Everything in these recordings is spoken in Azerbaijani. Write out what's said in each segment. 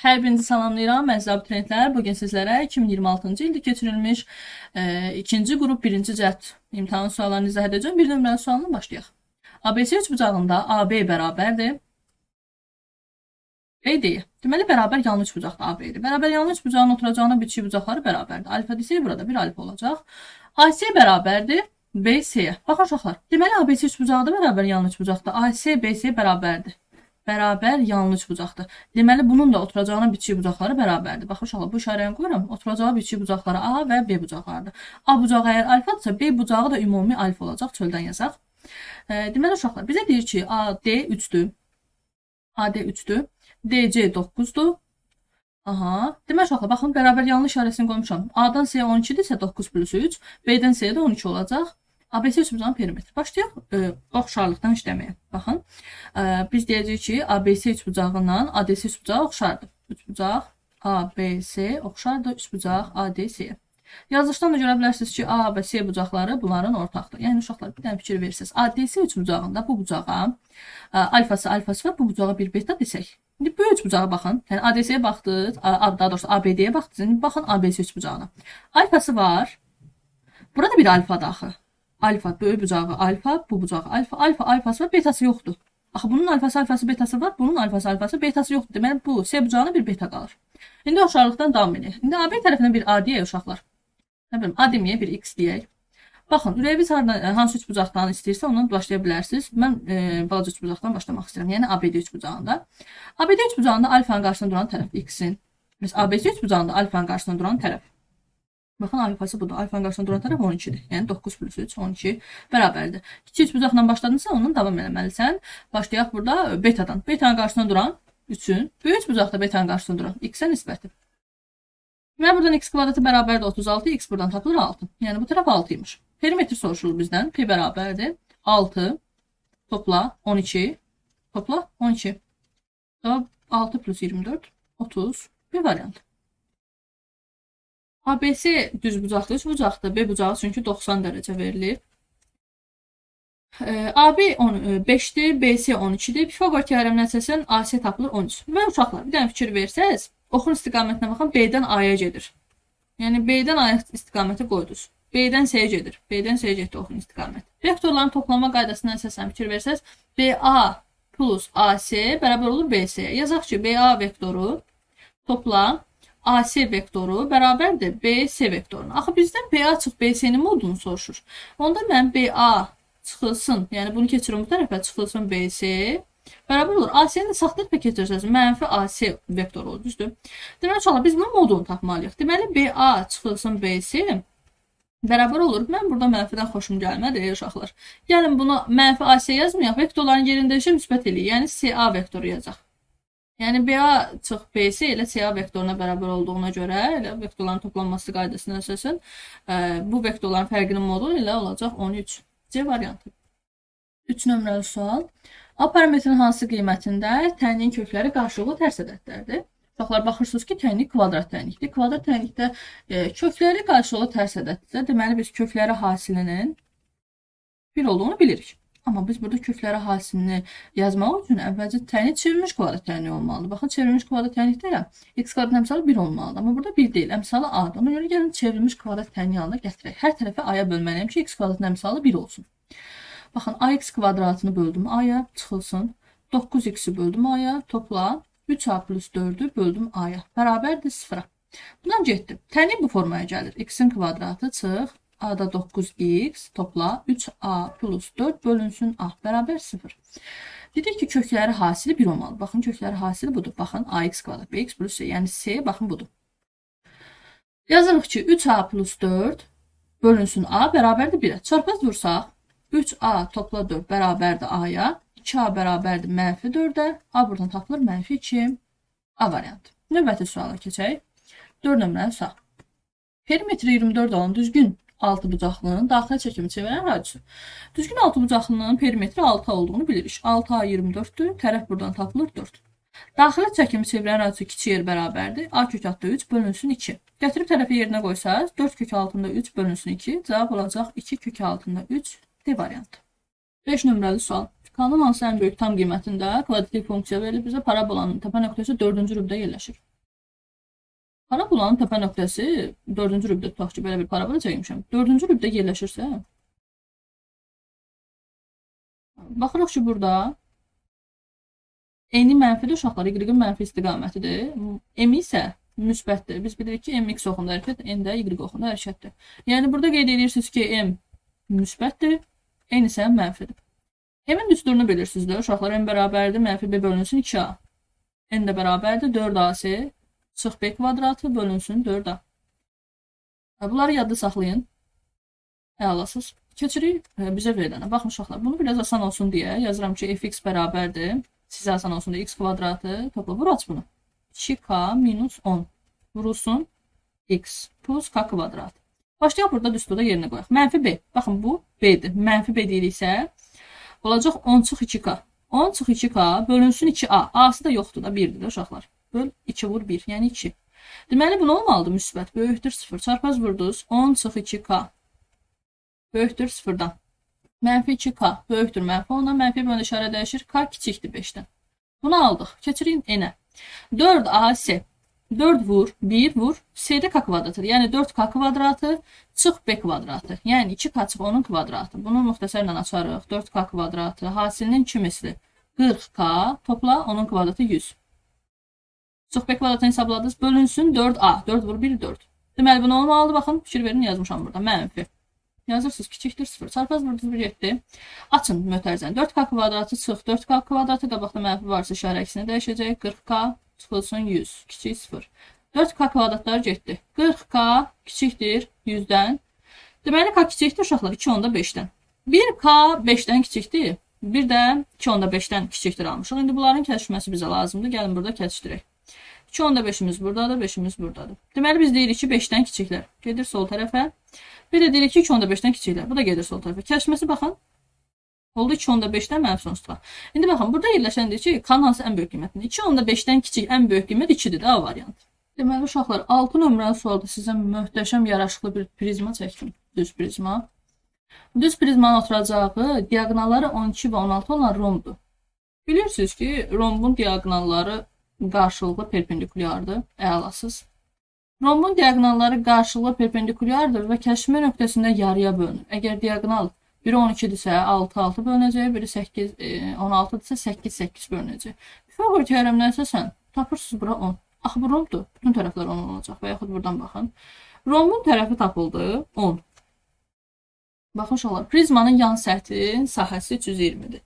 Hər birinizi salamlayıram, əziz abituriyentlər. Bugün sizlərə 2026-cı ildə keçirilmiş ikinci qrup 1-ci cəhd imtahan suallarını izah edəcəm. Bir nömrəli sualına başlayaq. ABC üçbucağında AB bərabərdir. B deyil. Deməli, bərabər yanlı üçbucaqda AB idi. Bərabər yanlı üçbucağın oturacağına bitişik bucaqları bərabərdir. Alfa desək burada bir alfa olacaq. AC bərabərdir BC-yə. Baxın uşaqlar. Deməli, ABC üçbucağı da bərabər yanlı üçbucaqda. AC, BC bərabərdir. Bərabər yanlı üçbucaqdır. Deməli, bunun da oturacağına bitişik bucaqları bərabərdir. Baxın uşaqlar, bu işarəni qoyuram. Oturacağı bitişik bucaqları A və B bucaqlarıdır. A bucağı əgər alfadırsa, B bucağı da ümumi alfa olacaq. Çöldən yazaq. Deməli uşaqlar, bizə deyir ki, AD 3-dür. AD 3-dür. DC 9-dur. Aha. Deməli uşaqlar, baxın, bərabər yanlı işarəsini qoymuşam. A-dan C-yə 12-dirsə 9 plus 3. B-dən C-yə də 12 olacaq. ABC üçbucağın perimetri. Başlayaq oxşarlıqdan işləməyə. Baxın, biz deyəcəyik ki, ABC üçbucağından ADC üçbucağı oxşardır. Üçbucaq ABC oxşardır, üçbucaq ADC-yə. Yazılışdan da görə bilərsiniz ki, A və C bucaqları bunların ortaqdır. Yəni, uşaqlar, bir dənə fikir verirsiniz. ADC üçbucağında bu bucağa alfası var, bu bucağa bir beta desək. İndi bu üçbucağa baxın. Yəni, ADC-yə baxdınız, daha doğrusu ABD-yə baxdınız. İndi baxın ABC üçbucağına. Alfası var. Burada bir alfa daxil. Alfa, böyük bucağı alfa, bu bucağı alfa, alfası var, betası yoxdur. Axı, bunun alfası, betası var, bunun alfası, betası yoxdur. Deməli, bu C bucağına bir beta qalır. İndi oxşarlıqdan davam edək. İndi AB tərəfinə bir A deyək uşaqlar. Nə bilim, A deməyə bir X deyək. Baxın, ürəyiniz hansı üç bucaqdan istəyirsə, ondan başlaya bilərsiniz. Mən balaca üç bucaqdan başlamaq istəyirəm. Yəni, ABD üç bucağında. ABD üç bucağında alfanın qarşısında duran tərəf X-in. Mesela ABC üç bucağında alfanın qarşısında duran tərəf. Baxın, alfası budur. Alfanın qarşısında duran tərəf 12-dir. Yəni 9 plus 3, 12 bərabərdir. Kiçik üçbucaqla başladınsa, ondan davam eləməlisən. Başlayaq burada betadan. Betanın qarşısında duran 3-ün, böyük üçbucaqda betanın qarşısında duran x-ə nisbəti. Və buradan x kvadratı bərabərdir 36, x buradan tapılır 6. Yəni bu tərəf 6 imiş. Perimetr soruşulur bizdən. P bərabərdir 6 topla 12 topla 12. 6 plus 24, 30 bir variant. ABC düz bucaqlı, üç bucaqdır. B bucağı çünki 90 dərəcə verilir. AB 5-dir, BC 12-dir. Pifaqor teoreminə əsasən AC tapılır 13. Və uşaqlar, bir dənə fikir versəz, oxun istiqamətinə baxın, B-dən A-ya gedir. Yəni, B-dən A istiqaməti qoydunuz. B-dən C-yə gedir. B-dən C-yə getdi oxun istiqaməti. Vektorların toplanma qaydasına əsasən fikir versəz, BA plus AC bərabər olur BC. Yazaq ki, BA vektoru topla AC vektoru bərabərdir BC vektoruna. Axı bizdən BA çıx BC-nin modunu soruşur. Onda mən BA çıxılsın, yəni bunu keçirim bu tərəfə, çıxılsın BC bərabər olur. AC-ni sağ tərəfə keçirsəz, mənfi AC vektoru olur, düzdür? Deməli, uşaqlar, biz bunun modunu tapmalıyıq. Deməli, BA çıxılsın BC bərabər olur. Mən burada mənfidən xoşum gəlmədi, uşaqlar. Gəlin bunu mənfi AC yazmayaq, vektorların yerində işə müsbət eləyik, yəni CA vektoru yazacaq. Yəni, BA çıx BC ilə CA vektoruna bərabər olduğuna görə, elə vektorların toplanması qaydasına əsasən, bu vektorların fərqinin modulu ilə olacaq 13. C variantı. 3 nömrəli sual. A parametrin hansı qiymətində tənyin kökləri qarşılıqlı tərs ədədlərdir? Uşaqlar, baxırsınız ki, tənlik kvadrat tənlikdir. Kvadrat tənlikdə kökləri qarşılıqlı tərs ədəddirsə, deməli, biz kökləri hasilinin 1 olduğunu bilirik. Amma biz burada kökləri hasilini yazmaq üçün əvvəlcə tənlik çevrilmiş kvadrat tənliyi olmalıdır. Baxın, çevrilmiş kvadrat tənlikdə ilə x kvadratın əmsalı 1 olmalıdır. Amma burada 1 deyil, əmsalı A-dır. Ona görə gəlin çevrilmiş kvadrat tənliyi halına gətirək. Hər tərəfə A-ya bölməliyəm ki, x kvadratın əmsalı 1 olsun. Baxın, ax kvadratını böldüm A-ya, çıxılsın. 9x-i böldüm A-ya, topla 3a plus 4-ü böldüm A-ya. Bərabərdir 0-a. Bundan getdim. Tənlik bu formaya gəlir. X-in kvadratı çıx. A-da 9x topla 3a plus 4 bölünsün A bərabər 0. Dedik ki, kökləri hasili 1 olmalı. Baxın, kökləri hasili budur. Baxın, ax kvadrat, bx plus c. Yəni c, baxın, budur. Yazırıq ki, 3a plus 4 bölünsün A bərabərdir 1-ə. Çarpaz vursaq, 3a topla 4 bərabərdir A-ya. 2a bərabərdir mənfi 4-ə. A buradan tapılır mənfi 2. A variantı. Növbəti suala keçək. 4 nömrəli sual. Perimetri 24 olan düzgün 6 bucaqlının daxilə çəkimi çevirən radisi. Düzgün 6 bucaqlının perimetri 6 olduğunu bilirik. 6A 24-dür. Tərəf buradan tapılır 4. Daxilə çəkimi çevirən radisi kiçik yer bərabərdir. A kök altında 3 bölünsün 2. Gətirib tərəfi yerinə qoysaq, 4 kök altında 3 bölünsün 2. Cavab olacaq 2 kök altında 3. D variantı. 5 nömrəli sual. Kanalın hansı ən böyük tam qiymətində kvadratik funksiya verilir bizə parabolanın təpə nöqtəsi 4-cü rübdə yerləşir. Parabolanın təpə nöqtəsi 4-cü rübdə tutaq ki, belə bir parabola çəkmişəm. 4-cü rübdə yerləşirsə, baxırıq ki, burada eni mənfidir, uşaqlar, y-in mənfi istiqamətidir. M isə müsbətdir. Biz bilirik ki, m x oxunda hərəkət, n də y oxunda hərəkətdir. Yəni burada qeyd edirsiniz ki, m müsbətdir, n isə mənfidir. M-in düsturunu bilirsiniz də, uşaqlar, m bərabərdir, mənfi b bölünsün 2a. N də bərabərdir, 4ac çıx b kvadratı bölünsün 4a. Bunları yadda saxlayın. Əlasız. Keçirik bizə verilənə. Baxın uşaqlar, bunu biraz asan olsun deyə yazıram ki, fx bərabərdir. Sizə asan olsun deyə x kvadratı topla. Vur aç bunu. 2k minus 10 vurulsun x plus k kvadrat. Başlayaq burada düsturda yerinə qoyaq. Mənfi b. Baxın bu b'dir. Mənfi b deyiriksə olacaq 10 çıx 2k. 10 çıx 2k bölünsün 2a. A'sı da yoxdur da 1'dir uşaqlar. Böl 2 vur 1 yəni 2. Deməli bu nə olmalıdır? Müsbət böyükdür 0. Çarpaz vurdunuz 10 çıx 2k böyükdür 0-dan. Mənfi 2k böyükdür mənfi 10-dan, mənfi bölündə işarə dəyişir. K kiçikdir 5-dən. Bunu aldıq. Keçirin n-ə. 4ac 4 vur 1 vur c-də k kvadratıdır. Yəni 4k kvadratı çıx b kvadratı. Yəni 2k çıx 10-un kvadratı. Bunu müxtəsərlə açarıq. 4k kvadratı hasilinin 2 misli 40k topla 10-un kvadratı 100. Çıx b kvadratını hesabladınız. Bölünsün 4a. 4 vur 1 4. Deməli bu nə olmalıdır? Baxın fikir verin yazmışam burada. Mənfi. Yazırsınız kiçikdir 0. Çarpaz vurdunuz 1 7. Açın mötərizəni. 4k kvadratı çıx 4k kvadratı qabaqda mənfi varsa işarə əksini dəyişəcək. 40k çıxılsın 100. Kiçik 0. 4k kvadratlar getdi. 40k kiçikdir 100-dən. Deməli k kiçikdir uşaqlar 2 onda 5-dən. 1k 5-dən kiçikdir. Bir də 2 onda 5-dən kiçikdir almışıq. İndi bunların kəsişməsi bizə lazımdır. Gəlin burada kəsişdirək. 2 onda 5-imiz buradadır, 5-imiz buradadır. Deməli biz deyirik ki 5-dən kiçiklər. Gedir sol tərəfə. Bir də deyirik ki 2 onda 5-dən kiçiklər. Bu da gedir sol tərəfə. Kəsişməsi baxın. Oldu 2 onda 5-dən mənfi sonsuzluğa. İndi baxın burada yerləşəndir ki, kan hansı ən böyük qiymətdir? 2 onda 5-dən kiçik ən böyük qiymət 2-dir də A variantı. Deməli uşaqlar 6 nömrəli sualda sizə möhtəşəm yaraşıqlı bir prizma çəkdim. Düz prizma. Düz prizmanın oturacağı diaqonalları 12 və 16 olan rombdur. Bilirsiniz ki, rombun diaqonalları qarşılıqlı perpendikulyardır. Əlasız. Rombun diaqonalları qarşılıqlı perpendikulyardır və kəşfmə nöqtəsində yarıya bölünür. Əgər diaqonal biri 12-dirsə 6 bölünəcək, biri 16-dirsə 8 bölünəcək. Pifaqor teoreminə əsasən tapırsınız bura 10. Axı bu rombdur. Bütün tərəflər 10 olacaq və yaxud buradan baxın. Rombun tərəfi tapıldı 10. Baxın uşaqlar, prizmanın yan səthi sahəsi 320-dir.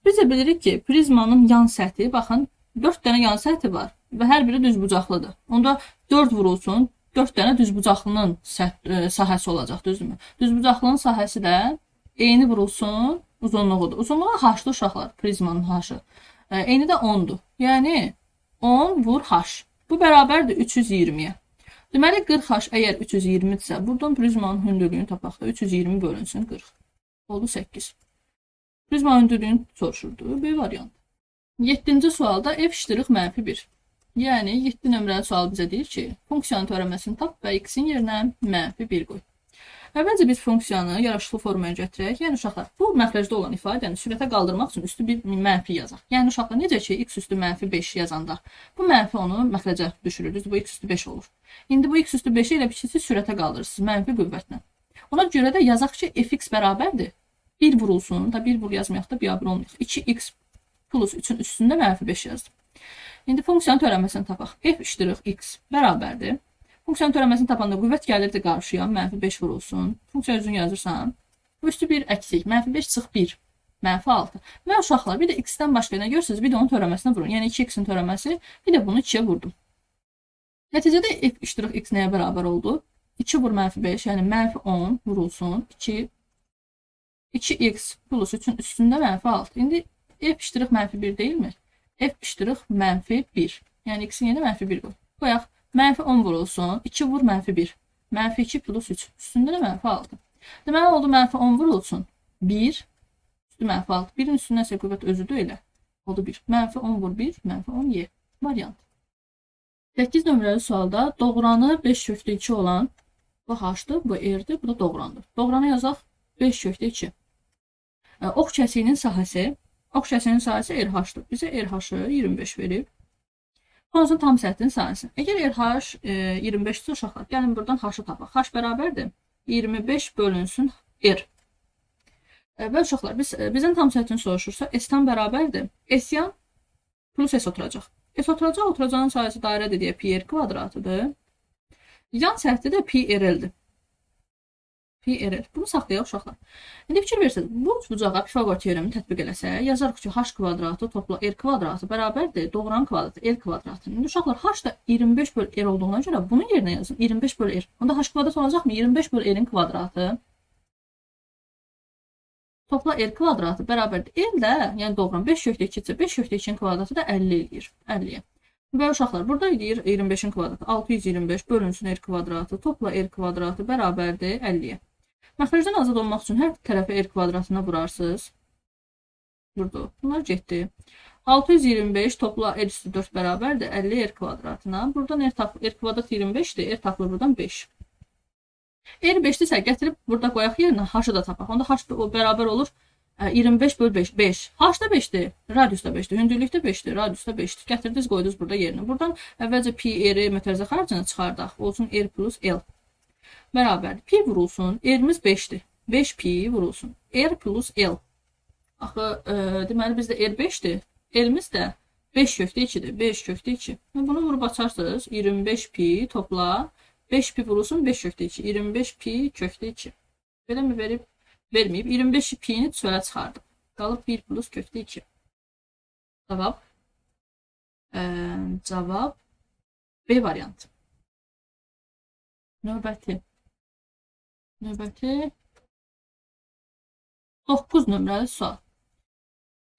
Biz də bilirik ki, prizmanın yan səthi, baxın, 4 dənə yan səthi var və hər biri düzbucaqlıdır. Onda 4 vurulsun, 4 dənə düzbucaqlının sahəsi olacaq, düzdürmü? Düzbucaqlının sahəsi də eyni vurulsun, uzunluğudur. Uzunluğu h-dır uşaqlar, prizmanın h-ı. Eyni də 10-dur. Yəni 10 vur h. Bu bərabərdir 320-yə. Deməli 40h əgər 320-dirsə, buradan prizmanın hündürlüyünü tapaq da 320 bölünsün 40. Oldu 8. Prizmanın hündürlüyünü soruşurdu. B variantı. 7-ci sualda f ştirix mənfi 1. Yəni 7 nömrəli sual bizə deyir ki, funksiyanın törəməsini tap və x-in yerinə mənfi 1 qoy. Əvvəlcə biz funksiyanı yaraşıqlı formaya gətirək. Yəni uşaqlar, bu məxrəcdə olan ifadəni sürətə qaldırmaq üçün üstü bir mənfi yazaq. Yəni uşaqlar, necə ki x üstü mənfi 5 yazanda bu mənfi onu məxrəcə düşürürüz. Bu x üstü 5 olur. İndi bu x üstü 5-i ilə biçisiz sürətə qaldırırsınız mənfi qüvvətlə. Ona görə də yazaq ki fx bərabərdir. 1 vurulsun, da 1 vur yazmayaq da biabır olmayaq. 2x plus 3-ün üstündə mənfi 5 yazdım. İndi funksiyanın törəməsini tapaq. F iştirix x bərabərdir. Funksiyanın törəməsini tapanda qüvvət gəlirdi qarşıya, mənfi 5 vurulsun. Funksiya üzrünü yazırsan, bu üstü 1 əksik, mənfi 5 çıx 1, mənfi 6. Və uşaqlar, bir də x-dən başqa nə görürsünüz, bir də onun törəməsini vurun. Yəni 2x-in törəməsi, bir də bunu 2-yə vurdum. Nəticədə f iştirix x nəyə bərabər oldu? 2 vur mənfi 5, yəni mənfi 10 vurulsun. 2x plus 3-ün üstündə mənfi 6. İndi f iştirix mənfi 1 deyilmi? F iştirix mənfi 1. Yəni x-in yerinə mənfi 1 qoy. Qoyaq. Mənfi 10 vurulsun. 2 vur mənfi 1. Mənfi 2 plus 3. Üstündə də mənfi 6. Deməli oldu mənfi 10 vurulsun. 1. Üstü mənfi 6. 1-in üstündən isə qüvvət özüdür elə. Oldu 1. Mənfi 10 vur 1. Mənfi 10 y. Variant. 8 nömrəli sualda doğranı 5 kökdə 2 olan bu h-dır, bu r-dir, bu da doğrandır. Doğranı yazaq 5 kökdə 2. Ox kəsiyinin sahəsi RH-dır. Bizə RH-ı 25 verib. Konusun tam səthin sayısı. Əgər RH 25-dir uşaqlar, gəlin buradan H-ı tapaq. H bərabərdir 25 bölünsün R. Və uşaqlar, bizdən tam səthin soruşursa, S-dan bərabərdir. S-yan plus S oturacaq. S oturacaq, oturacağın sayısı dairədir deyə pi R kvadratıdır. Yan səhvdə də pi RL-dir. Pi RL. Bunu saxlayaq uşaqlar. İndi fikir versək, bu bucağa Pifaqor teoremini tətbiq eləsək, yazarıq ki, h kvadratı topla r kvadratı bərabərdir doğranın kvadratı l kvadratı. İndi uşaqlar, h da 25 böl r olduğuna görə bunun yerinə yazın 25 böl r. Onda h kvadrat olacaqmı? 25 böl r-in kvadratı topla r kvadratı bərabərdir. L də, yəni doğran 5/2-dir. 5/2-nin kvadratı da 50 eləyir. 50-yə. Böyle uşaqlar, burada deyir 25-in kvadratı 625 bölünsün r kvadratı topla r kvadratı bərabərdir 50-yə. Məxrəcdən azad olmaq üçün hər tərəfi r kvadratına vurarsınız. Burada. Bunlar getdi. 625 topla r üstü 4 bərabərdir 50 r kvadratına. Buradan r kvadrat 25'dir. R tapılır buradan 5. R 5'dirsə gətirib burada qoyaq yerinə h-ı da tapaq. Onda h o bərabər olur 25 böl 5. 5. H da 5'dir. Radius da 5'dir. Hündürlük də 5'dir. Radius da 5'dir. Gətirdiniz, qoydunuz burada yerinə. Buradan əvvəlcə pi r mötərizə xərcini çıxardaq. Olsun r plus l. Bərabərdir. Pi vurulsun. R'miz 5'dir. 5 pi vurulsun. R plus l. Axı, deməli bizdə r 5'dir. L'miz də 5/2'dir. 5/2. Bunu vurub açarsınız. 25 pi topla 5 pi vurulsun 5/2. 25 pi kökdə 2. Belə mi verməyib? 25 pi'ni çölə çıxardım. Qalıb 1 plus kökdə 2. Cavab B variantı. Növbəti 9 nömrəli sual.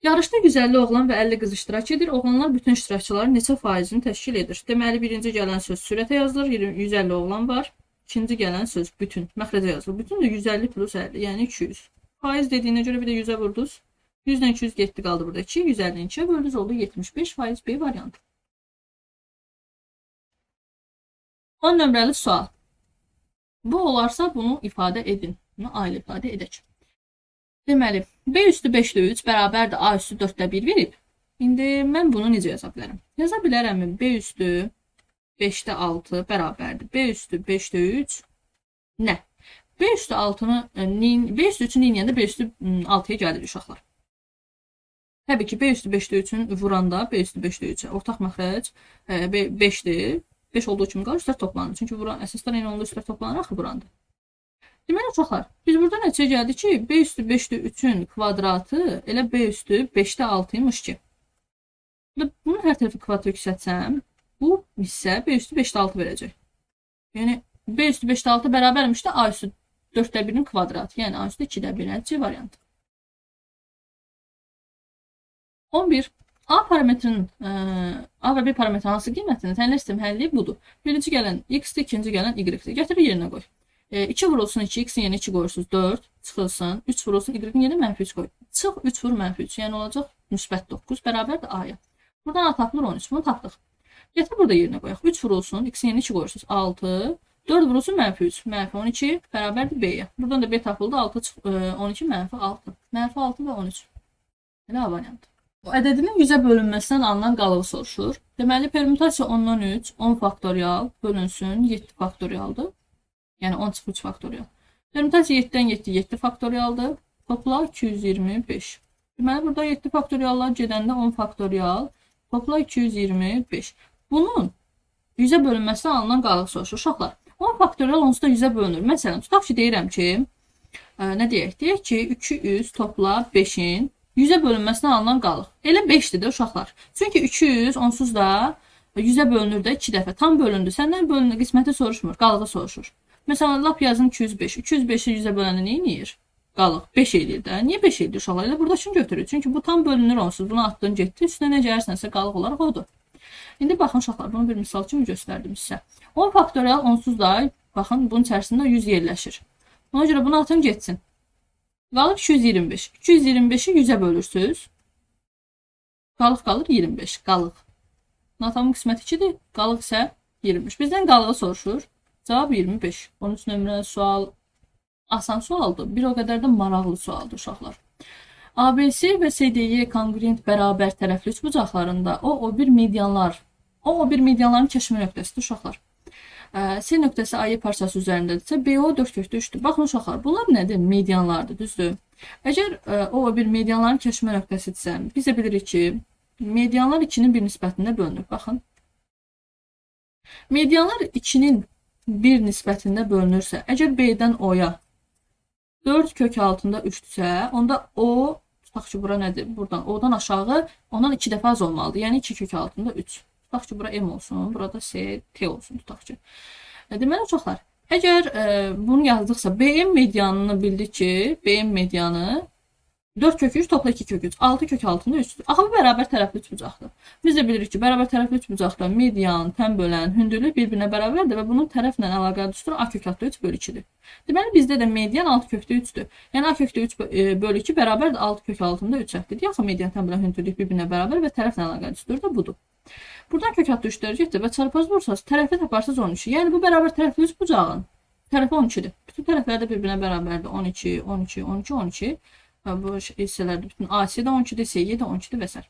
Yarışda 150 oğlan və 50 qız iştirak edir. Oğlanlar bütün iştirakçıların neçə faizini təşkil edir? Deməli, birinci gələn söz sürətə yazılır. 150 oğlan var. İkinci gələn söz bütün. Məxrəcə yazılır. Bütün də 150 plus 50, yəni 200. Faiz dediyinə görə bir də 100'ə vurdunuz. 100'dən 200 getdi, qaldı burada 2. 150'dən 2'yə böldünüz, oldu 75 faiz B variantı. 10 nömrəli sual. Bu olarsa bunu ifadə edin. Bunu ayrı ifadə edək. Deməli, B üstü 5'də 3 bərabərdir A üstü 4'də 1 verib. İndi mən bunu necə yaza bilərəm? Yaza bilərəmmi? B üstü 5'də 6 bərabərdir. B üstü 5'də 3 nə? B üstü 6'nı B üstü 3'ün neyniyəndə B üstü 6'ya gəlir uşaqlar. Təbii ki, B üstü 5'də 3'ün vuranda B üstü 5'də 3'ə ortaq məxrəc 5'dir. 5 olduğu kimi qalır, üstlər toplanır. Çünki vuran əsaslar eyni olanda üstlər toplanır, axı vurandır. Deməli uşaqlar, biz burada nəticə gəldi ki, B üstü 5'də 3'ün kvadratı elə B üstü 5'də 6'ymış ki. Bunun hər tərəfi kvadrat yüksətsəm, bu hissə B üstü 5'də 6 verəcək. Yəni B üstü 5'də 6 bərabərmiş də A üstü 4'də 1'in kvadratı. Yəni A üstü 2'də 1'in C variantı. 11. A parametrinin A və B parametrin hansı qiymətini təyin etdim, həlli budur. Birinci gələn x-dir, ikinci gələn y-dir. Gətir yerinə qoy. 2 vurulsun 2, x-in yerinə 2 qoyursunuz 4, çıxılsın. 3 vurulsun y-in yerinə mənfi 3 qoy. Çıx 3 vur mənfi 3, yəni olacaq müsbət 9 bərabərdir A-ya. Buradan A tapılır 13, bunu tapdıq. Gətir burada yerinə qoyaq. 3 vurulsun, x-in yerinə 2 qoyursunuz 6, 4 vurulsun mənfi 3, mənfi 12 bərabərdir B-yə. Buradan da B tapıldı 6, 12 mənfi 6. Mənfi 6 və 13. Elə A variantı. Bu ədədinin 100'ə bölünməsindən alınan qalığı soruşur. Deməli, permütasiya 10'dan 3, 10 faktorial bölünsün 7 faktorialdır. Yəni 10 çıxı 3 faktorial. Permütasiya 7'dən 7, 7 faktorialdır. Topla 225. Deməli, burada 7 faktoriallar gedəndə 10 faktorial. Topla 225. Bunun 100'ə bölünməsindən alınan qalıq soruşur. Uşaqlar, 10 faktorial onsuz da 100'ə bölünür. Məsələn, tutaq ki, deyirəm ki, nə deyək? Deyək ki, 200 topla 5'in 100'ə bölünməsindən alınan qalıq. Elə 5'dir də uşaqlar. Çünki 200 onsuz da 100'ə bölünür də 2 dəfə. Tam bölündü. Səndən bölündü, qisməti soruşmur, qalığı soruşur. Məsələn, lap yazın 205. 205'i 100'ə böləndə nə eləyir? Qalıq 5 eləyir də. Niyə 5 eləyir uşaqlar? Elə burada üçün götürür. Çünki bu tam bölünür onsuz. Bunu atdın, getdi. Üstünə nə gəlirsənsə qalıq olaraq odur. İndi baxın uşaqlar, bunu bir misal kimi göstərdim sizə. 10 faktorial onsuz da, baxın, bunun içərisində 100 yerləşir. Ona görə bunu atın, getsin. Qalıb 225. 225'i 100'ə bölürsünüz. Qalıq qalır 25. Qalıq. Natamın qisməti 2'dir. Qalıq isə 25. Bizdən qalığı soruşur. Cavab 25. 13 nömrəli sual asan sualdır. Bir o qədər də maraqlı sualdır uşaqlar. ABC və CDY kongruent bərabər tərəfli üçbucaqlarında o bir medianlar O1 medianların kəşfi nöqtəsidir uşaqlar. C nöqtəsi AY parçası üzərindədirsə, BO 4/3-dür. Baxın uşaqlar, bunlar nədir? Medianlardır, düzdür? Əgər O1 medianların kəşfi nöqtəsidirsə, biz də bilirik ki, medianlar 2-nin bir nisbətində bölünür. Baxın. Medianlar 2-nin bir nisbətində bölünürsə, əgər B-dən O-ya 4 kök altında 3-dürsə, onda O, tutaq ki, bura nədir? Buradan O-dan aşağı ondan 2 dəfə az olmalıdır. Yəni 2 kök altında 3. Tutaq ki, bura M olsun, burada C, T olsun, tutaq ki. Deməli, uşaqlar, əgər bunu yazdıqsa, BM medianını bildik ki, BM medianı 4 kök 3 topla 2 kök 3, 6 kök altında 3-dür. Axı, bu bərabər tərəfli üçbucaqdır. Biz də bilirik ki, bərabər tərəfli üçbucaqda median, tən bölən, hündürlük bir-birinə bərabərdir və bunun tərəflə əlaqəli düsturu A kök altında 3 bölü 2-dir. Deməli, bizdə də median 6 kökdə 3-dür. Yəni, A kökdə 3 bölü 2 bərabərdir 6 kök altında 3 əhdir. Yaxı, median, tən bölən, hündürlük bir-birinə bərabər və tərəflə əlaqəli düsturu da budur. Buradan kök altında 3-ləri getdir və çarpaz vursanız, tərəfi taparsınız 13. Yəni, bu bərabər tərəfli üçbucağın tərəfi 12-dir. Bütün tərəflər də bir-birinə bərabərdir. 12, 12, 12, 12. Bu hissələrdə bütün AC də 12-dir, C-yə də 12-dir və s.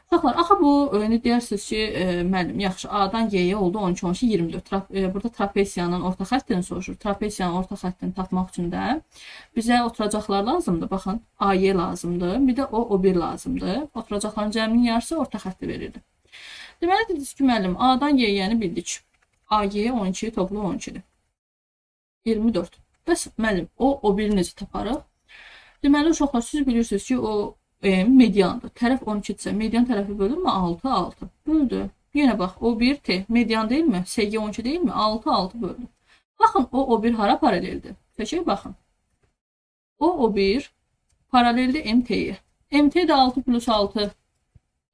Uşaqlar, axı bu, indi deyirsiniz ki, müəllim, yaxşı, A-dan Y-yə oldu 12, 12, 24. Burada trapesiyanın orta xəttini soruşur. Trapesiyanın orta xəttini tapmaq üçün də bizə oturacaqlar lazımdır. Baxın, AY lazımdır, bir də O1 lazımdır. Oturacaqların cəminin yarısı orta xətti verirdi. Deməli, dediniz ki, müəllim, A-dan Y-yəni bildik. AY 12, toplu 12-dir. 24. Bəs, müəllim, O1-i necə taparıq? Deməli, uşaqlar, siz bilirsiniz ki, o mediandır. Tərəf 12-dirsə, median tərəfi bölünmü? 6, 6. Böldü. Yenə bax, O1 T. Median deyilmi? SG 12 deyilmi? 6, 6 böldü. Baxın, O1 hara paraleldir? Peki, baxın. O1 paraleldir MT-yə. MT də 6 plus 6.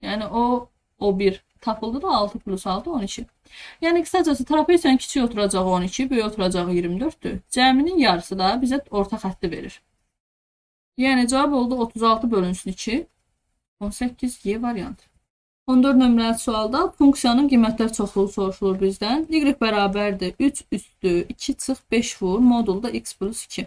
Yəni, O1 tapıldı da 6 plus 6, 12. Yəni, qısacası, trapesiyanın kiçik oturacağı 12, böyük oturacağı 24-dür. Cəminin yarısı da bizə orta xətti verir. Yəni, cavab oldu 36 bölünsün 2. 18 Y variantı. 14 nömrəli sualda funksiyanın qiymətlər çoxluğu soruşulur bizdən. Y bərabərdir 3 üstü 2 çıx 5 vur modulda x plus 2.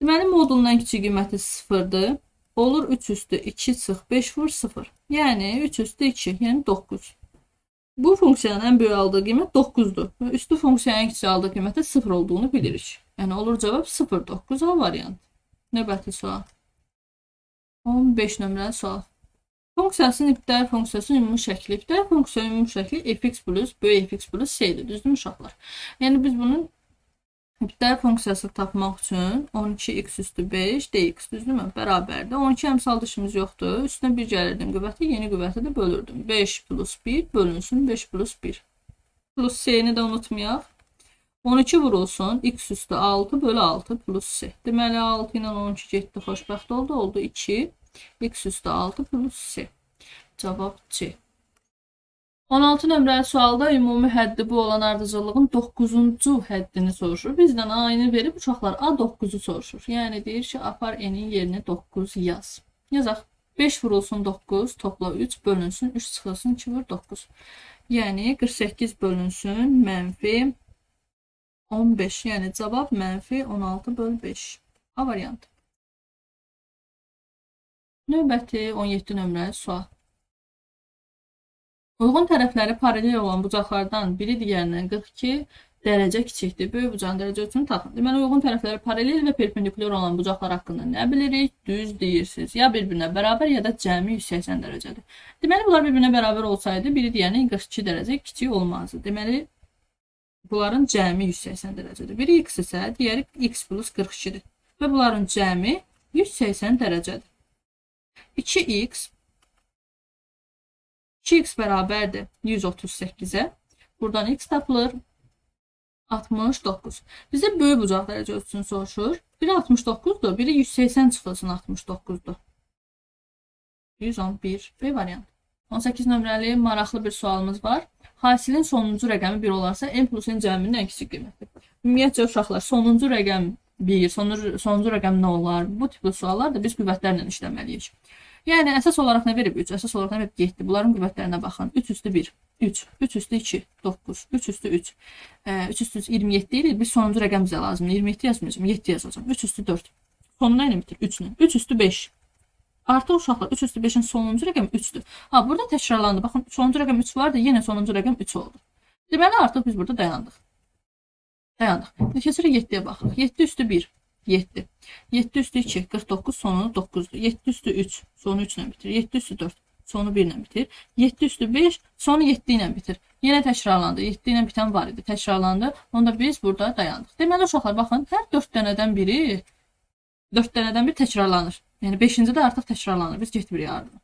Deməli, modulun ən kiçik qiyməti 0-dır. Olur 3 üstü 2 çıx 5 vur 0. Yəni, 3 üstü 2, yəni 9. Bu funksiyanın ən böyük aldığı qiymət 9-dur. Üstü funksiyanın ən kiçik aldığı qiymətə 0 olduğunu bilirik. Yəni, olur cavab 0, 9 A variantı. Növbəti sual. 15 nömrəli sual. Funksiyasının ibtidai funksiyasının ümumi şəkli. İbtidai funksiyanın ümumi şəkli fx plus böyük fx plus c-dir. Düzdür uşaqlar? Yəni biz bunun ibtidai funksiyasını tapmaq üçün 12x üstü 5 dx düzdürmü? Bərabərdir. 12 əmsal dışımız yoxdur. Üstünə 1 gəlirdim qüvvəti, yeni qüvvəti də bölürdüm. 5 plus 1 bölünsün 5 plus 1. Plus c-ni də unutmayaq. 12 vurulsun, x üstü 6 bölü 6 plus c. Deməli, 6 ilə 12 getdi, xoşbəxt oldu. Oldu 2, x üstü 6 plus c. Cavab C. 16 nömrəli sualda ümumi həddi bu olan ardıcıllığın 9-cu həddini soruşur. Bizdən A-nı verib, uşaqlar A9-u soruşur. Yəni, deyir ki, apar N-in yerinə 9 yaz. Yazaq. 5 vurulsun 9, topla 3, bölünsün, 3 çıxılsın, 2 vur 9. Yəni, 48 bölünsün, mənfi 15, yəni cavab mənfi 16 böl 5. A variantı. Növbəti 17 nömrəli sual. Uyğun tərəfləri paralel olan bucaqlardan biri digərindən 42 dərəcə kiçikdir. Böyük bucağın dərəcə ölçüsünü tapın. Deməli, uyğun tərəfləri paralel və perpendikulyar olan bucaqlar haqqında nə bilirik? Düz deyirsiniz. Ya bir-birinə bərabər, ya da cəmi 180 dərəcədir. Deməli, bunlar bir-birinə bərabər olsaydı, biri digərindən 42 dərəcə kiçik olmazdı. Deməli, bunların cəmi 180 dərəcədir. Biri x isə, digəri x plus 42-dir. Və bunların cəmi 180 dərəcədir. 2x bərabərdir 138-ə. Buradan x tapılır 69. Bizdə böyük bucaq dərəcə ölçüsünü soruşur. Biri 69-dur, biri 180 çıxılsın 69-dur. 111 B variantı. 18 nömrəli maraqlı bir sualımız var. Hasilin sonuncu rəqəmi 1 olarsa, n plus n cəminin ən kiçik qiymətidir. Ümumiyyətcə, uşaqlar, sonuncu rəqəm 1, sonuncu rəqəm nə olar? Bu tipli suallar da biz qüvvətlərlə işləməliyik. Yəni, əsas olaraq nə verib? 3, əsas olaraq nə verib? 7. Bunların qüvvətlərinə baxın. 3 üstü 1, 3, 3 üstü 2, 9, 3 üstü 3, 3 üstü 27 deyil. Biz sonuncu rəqəm bizə lazımdır. 27 yazmayacağım, 7 yazacağım. 3 üstü 4. Sonuna ilə bitir, 3-lə. 3 üstü 5. Artıq uşaqlar 3 üstü 5-in sonuncu rəqəmi 3-dür. Ha, burada təkrarlandı. Baxın, sonuncu rəqəm 3 vardı, yenə sonuncu rəqəm 3 oldu. Deməli, artıq biz burada dayandıq. Dayandıq. Keçirik 7-yə baxırıq. 7 üstü 1, 7. 7 üstü 2, 49, sonu 9-dur. 7 üstü 3, sonu 3 ilə bitir. 7 üstü 4, sonu 1 ilə bitir. 7 üstü 5, sonu 7 ilə bitir. Yenə təkrarlandı. 7 ilə bitən var idi. Təkrarlandı. Onda biz burada dayandıq. Deməli, uşaqlar, baxın, hər 4 dənədən biri 4 dənədən bir təkrarlanır. Yəni 5-ci də artıq təkrarlanır. Biz getmirik yardıma.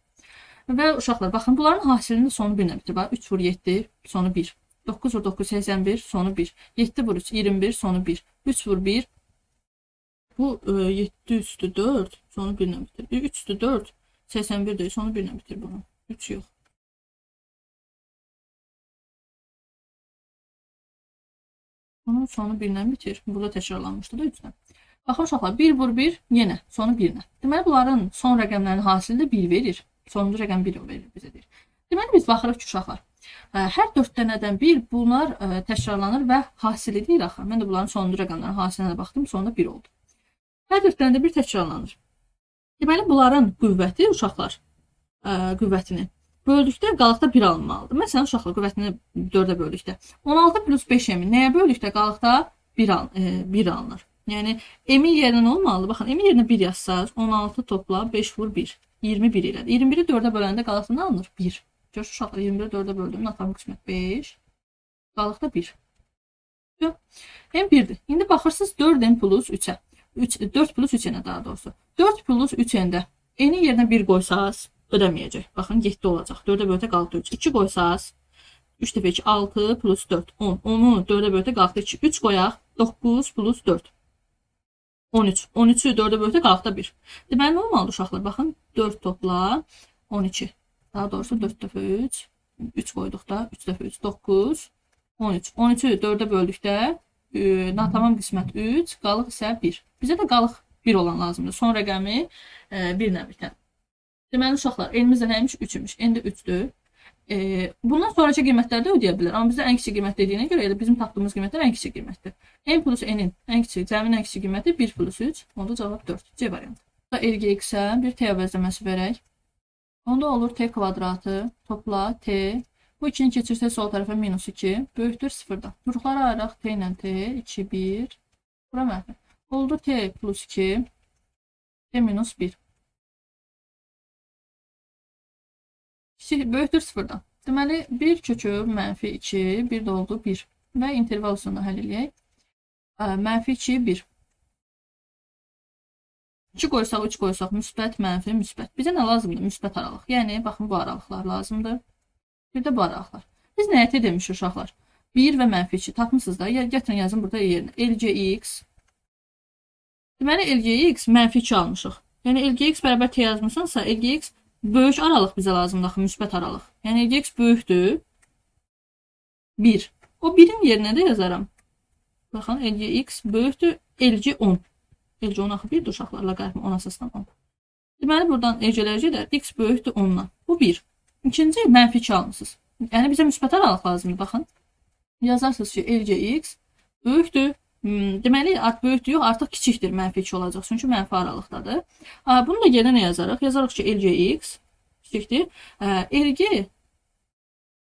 Və uşaqlar, baxın, bunların hasilinin sonu 1 ilə bitir. Bax, 3 vur 7, sonu 1. 9 vur 9, 81, sonu 1. 7 vur 3, 21, sonu 1. 3 vur 1. Bu 7 üstü 4, sonu 1 ilə bitir. 3 üstü 4, 81 deyil, sonu 1 ilə bitir bunu. 3 yox. Bunun sonu 1 ilə bitir. Burada təkrarlanmışdı da 3-dən. Baxın uşaqlar, 1 vur 1, yenə, sonu 1 ilə. Deməli, bunların son rəqəmlərinin hasili də 1 verir. Sonuncu rəqəm 1 verir bizə deyir. Deməli, biz baxırıq ki, uşaqlar, hər 4 dənədən bir bunlar təkrarlanır və hasili deyil axı. Mən də bunların sonuncu rəqəmlərin hasilinə də baxdım, sonunda 1 oldu. Hər 4 dənədə bir təkrarlanır. Deməli, bunların qüvvəti uşaqlar, qüvvətini böldükdə qalıqda 1 alınmalıdır. Məsələn, uşaqlar qüvvətini 4-ə böldükdə 16 plus 5m nəyə böldükdə qalıqda 1 alınır. Yəni, m-in yerinə nə olmalıdır? Baxın, m-in yerinə 1 yazsaz, 16 topla 5 vur 1. 21 elədir. 21-i 4-ə böləndə qalıqda nə alınır? 1. Görürsünüz uşaqlar, 21-i 4-ə böldüm, atamın qismət 5. Qalıqda 1. M 1-dir. İndi baxırsınız 4n plus 3-ə. 4 plus 3-ə daha doğrusu. 4 plus 3-də n-in yerinə 1 qoysaz, ödəməyəcək. Baxın, 7 olacaq. 4-ə böldə qalıqda 3. 2 qoysaz, 3 dəfə 2, 6 plus 4, 10. 10-u 4-ə böldə qalıqda 2. 3 qoyaq, 9 plus 4. 13. 13-ü 4-ə böldə qalıqda 1. Deməli, nə olmalıdır uşaqlar? Baxın, 4 topla 12. Daha doğrusu 4 dəfə 3. 3 qoyduqda 3 dəfə 3, 9, 13. 13-ü 4-ə böldükdə natamam qismət 3, qalıq isə 1. Bizə də qalıq 1 olan lazımdır. Son rəqəmi 1 ilə bitən. Deməli, uşaqlar, n-imiz də nəymiş? 3-ümüş. N də 3-dür. Bundan sonraki qiymətlərdə ödəyə bilər. Amma bizdə ən kiçik qiymət dediyinə görə elə bizim tapdığımız qiymətlər ən kiçik qiymətdir. N plus n-in ən kiçik, cəmin ən kiçik qiyməti 1 plus 3. Onda cavab 4. C variantı. LGX-ə bir t əvəzləməsi verək. Onda olur t kvadratı topla t. Bu 2-ni keçirsə sol tərəfə minus 2 böyükdür 0-dan. Vuruqları ayıraq t ilə t 2, 1. Bura mənfi. Oldu t plus 2 t minus 1. Böyükdür 0-dan. Deməli, 1 kökü mənfi 2, 1 də oldu 1. Və interval üsulunu həll edək. Mənfi 2, 1. 2 qoysaq, 3 qoysaq, müsbət, mənfi, müsbət. Bizə nə lazımdır? Müsbət aralıq. Yəni, baxın, bu aralıqlar lazımdır. Bir də bu aralıqlar. Biz nəyətə demişik uşaqlar? 1 və mənfi 2 tapmışsınız da. Gətirin yazın burada yerinə. LCX. Deməli, LCX mənfi 2 almışıq. Yəni, LCX bərabər t yazmışsınızsa, LCX böyük aralıq bizə lazımdır, axı, müsbət aralıq. Yəni, LCX böyükdür 1. O 1-in yerinə də yazaram. Baxın, LCX böyükdür LC 10. LC 10 axı 1-dir uşaqlar, loqaritmi 10 əsasdan 10. Deməli, buradan LC'lər gedər. X böyükdür 10-dan. Bu 1. İkinci, mənfi 2 almışsınız. Yəni, bizə müsbət aralıq lazımdır, baxın. Yazarsınız ki, LCX böyükdür. Deməli, böyükdür, yox, artıq kiçikdir, mənfi 2 olacaq. Çünki mənfi aralıqdadır. Bunu da yerinə nə yazarıq? Yazarıq ki, LCX kiçikdir. LG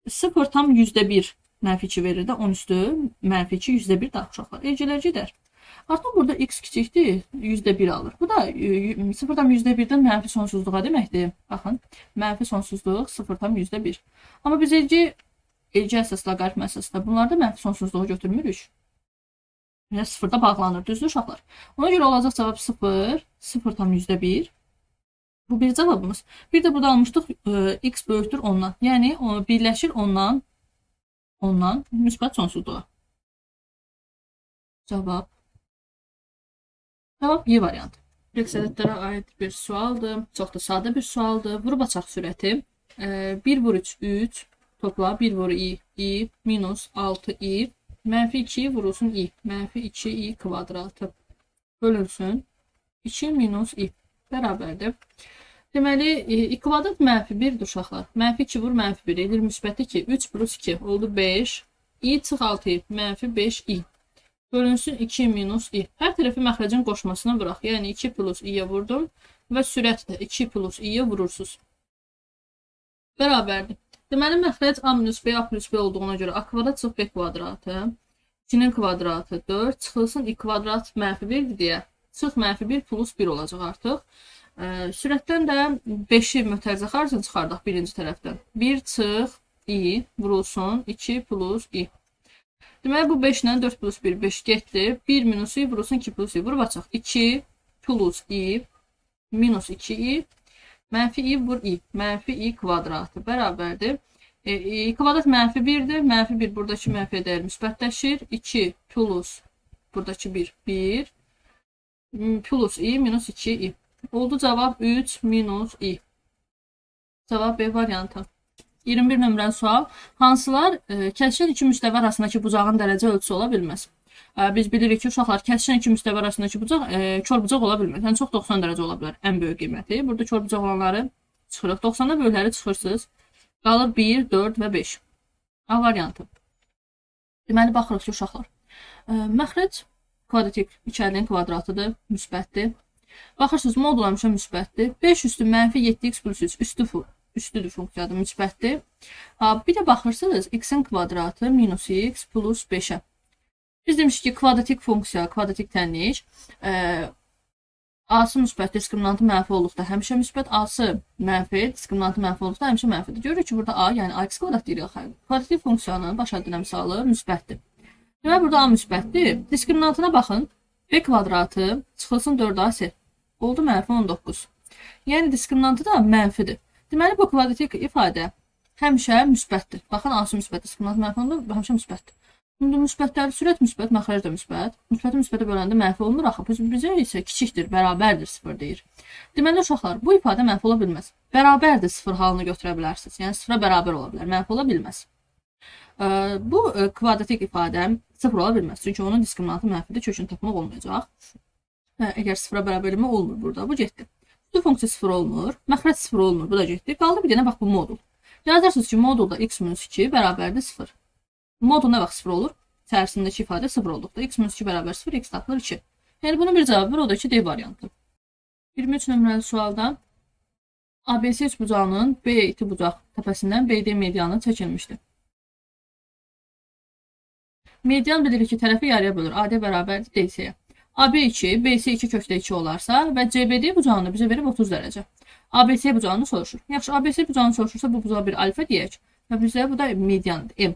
0,1 mənfi 2 verir də, 10 üstü mənfi 2, %1 daha uşaqlar. LC'lər gedər. Artıq burada x kiçikdir, %1 alır. Bu da 0,1-dən mənfi sonsuzluğa deməkdir. Baxın, mənfi sonsuzluq 0,1. Amma biz LC əsasla, loqaritm əsasla bunlarda mənfi sonsuzluğu götürmürük. Yəni 0-da bağlanır, düzdür uşaqlar? Ona görə olacaq cavab 0, 0,1. Bu bir cavabımız. Bir də burada almışdıq x böyükdür 10-dan. Yəni birləşir 10-dan müsbət sonsuzluğa. Cavab Y variantı. Rəqsədətlərə aid bir sualdır. Çox da sadə bir sualdır. Vurub açaq sürəti. 1 vur 3, 3. Topla 1 vur i, minus 6i. Mənfi 2 vurulsun i. Mənfi 2i kvadratı bölünsün. 2 minus i bərabərdir. Deməli, i kvadrat mənfi 1-dir uşaqlar. Mənfi 2 vur mənfi 1 edir. Müsbət 2. 3 plus 2 oldu 5. i çıx 6i. Mənfi 5i. Bölünsün 2 minus i. Hər tərəfi məxrəcin qoşmasına bıraq. Yəni 2 plus i-yə vurdum. və sürətlə 2 plus i-yə vurursuz. Bərabərdir. Deməli, məxrəc a minus b, a plus b olduğuna görə a kvadrat çox b kvadratı, 2-nin kvadratı 4, çıxılsın i kvadrat mənfi 1 deyə, çıx mənfi 1 plus 1 olacaq artıq. Sürətdən də 5-i mötərizə xaricini çıxardaq birinci tərəfdən. 1 çıx i vurulsun 2 plus i. Deməli, bu 5 ilə 4 plus 1, 5 getdi. 1 minus i vurulsun 2 plus i. Vurub açaq. 2 plus i minus 2i mənfi i vur i. Mənfi i kvadratı bərabərdir. I kvadrat mənfi 1'dir. Mənfi 1 buradakı mənfi dəyər müsbətləşir. 2 plus buradakı 1, 1 plus i minus 2i. Oldu cavab 3 minus i. Cavab B variantı. 21 nömrəli sual. Hansılar kəsişən iki müstəvi arasındakı bucağın dərəcə ölçüsü ola bilməz? Biz bilirik ki, uşaqlar kəsişən iki müstəvi arasındakı bucaq kör bucaq ola bilməz. Yəni çox 90 dərəcə ola bilər ən böyük qiyməti. Burada kör bucaq olanları çıxırıq. 90-da böyükləri çıxırsınız. Qalır 1, 4 və 5. A variantı. Deməli, baxırıq ki, uşaqlar. Məxrəc kvadratik içərinin kvadratıdır, müsbətdir. Baxırsınız, modul həmişə müsbətdir. 5 üstü mənfi 7x plus 3 üstüdür funksiyadır, müsbətdir. Bir də baxırsınız, x-in kvadratı minus x plus 5-ə. Biz demişik ki, kvadratik funksiya, kvadratik tənlik A-sı müsbət, diskriminantı mənfi olduqda həmişə müsbət, A-sı mənfi, diskriminantı mənfi olduqda həmişə mənfidir. Görürük ki, burada A, yəni AX kvadrat deyirik. Kvadratik funksiyanın baş addına misalı müsbətdir. Deməli, burada A müsbətdir. Diskriminantına baxın. B kvadratı çıxılsın 4AC. Oldu mənfi 19. Yəni, diskriminantı da mənfidir. Deməli, bu kvadratik ifadə həmişə müsbətdir. Baxın, A-sı müsbət, diskriminantı mənfi oldu, həmişə müsbətdir. Şimdi müsbətləri sürət müsbət, məxrəc də müsbət. Müsbəti müsbətə böləndə mənfi olunur axı. Bizə isə kiçikdir, bərabərdir 0 deyir. Deməli uşaqlar, bu ifadə mənfi ola bilməz. Bərabərdir 0 halını götürə bilərsiniz. Yəni 0-a bərabər ola bilər, mənfi ola bilməz. Bu kvadratik ifadə 0 ola bilməz. Çünki onun diskriminantı mənfidir, kökünü tapmaq olmayacaq. Əgər 0-a bərabər eləmə olmur burada, bu getdi. Bu funksiya 0 olmur, məxrəc 0 olmur, bu da getdi. Qaldı bir dənə bax bu modul. Yazarsınız ki, modulda x minus 2 bərabərdir 0. Modul nə vaxt 0 olur? İçərisindəki ifadə 0 olduqda x minus 2 bərabər 0, x tapılır 2. Yəni bunun bir cavabı var, o da ki D variantı. 23 nömrəli sualda ABC üçbucağının B iti bucaq təpəsindən BD medianı çəkilmişdir. Median bilirik ki, tərəfi yarıya bölür. AD bərabərdir DC-yə. AB2, BC2 kökdə 2 olarsa və CBD bucağını bizə verib 30 dərəcə. ABC bucağını soruşur. Yaxşı, ABC bucağını soruşursa bu bucağa bir alfa deyək və bizə bu da mediandır, M.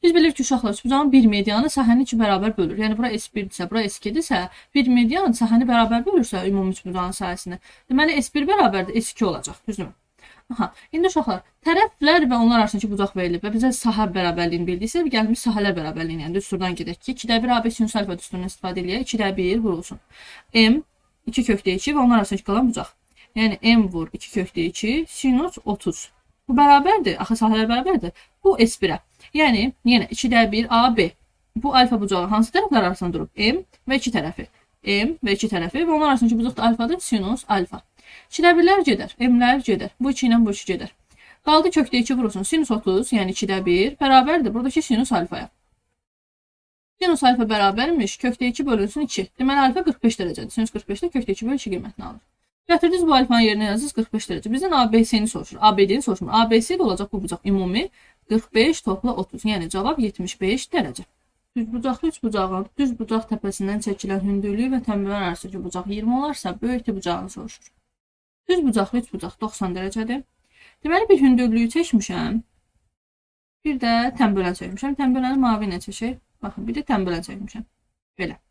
Biz bilirik ki, uşaqlar üçbucağın bir medianı sahəni 2 bərabər bölür. Yəni, bura S1-dirsə, bura S2-dirsə, bir median sahəni bərabər bölürsə ümumi üçbucağın sahəsini. Deməli, S1 bərabərdir, S2 olacaq, düzdürmü? Aha, indi uşaqlar, tərəflər və onlar arasındakı bucaq verilib və bizə sahə bərabərliyini bildiysə, gəlmiş sahələr bərabərliyini, yəni düsturdan gedək ki, 2-də 1 AB sinus alfa düsturunu istifadə edək, 2-də 1 vurulsun. M 2 kökdə 2 və onlar arasındakı qalan bucaq. Yəni, M vur 2 kökdə 2, sinus 30. Bu bərabərdir, axı sahələr bərabərdir. Bu S1-ə. Yəni, yenə 2-də 1 AB. Bu alfa bucağı hansı tərəflər arasında durub? M və 2 tərəfi. M və 2 tərəfi və onlar arasındakı bucaq da alfadır, sinus alfa. 2-də 1-lər gedər, M-lər gedər. Bu 2 ilə bu 2 gedər. Qaldı kökdə 2 vurulsun. Sinus 30, yəni 2-də 1 bərabərdir buradakı sinus alfaya. Sinus alfa bərabərmiş, kökdə 2 bölünsün 2. Deməli, alfa 45 dərəcədir. Sinus 45-də kökdə 2 bölü 2 qiymətini alır. Gətirdiniz bu alfanın yerinə yazırız 45 dərəcə. Bizdən ABC-ni soruşur. ABD-ni soruşmur. ABC də olacaq bu bucaq ümumi 45 topla 30. Yəni cavab 75 dərəcə. Düzbucaqlı üçbucağın düz bucaq təpəsindən çəkilən hündürlüyü və tənbəllər arasındakı bucaq 20 olarsa, böyük bucağını soruşur. Düz bucaqlı üçbucaq 90 dərəcədir. Deməli, bir hündürlüyü çəkmişəm. Bir də tənbələn çəkmişəm. Tənbələni mavi ilə çəkək. Baxın, bir də tənbələn çəkmişəm. Belə.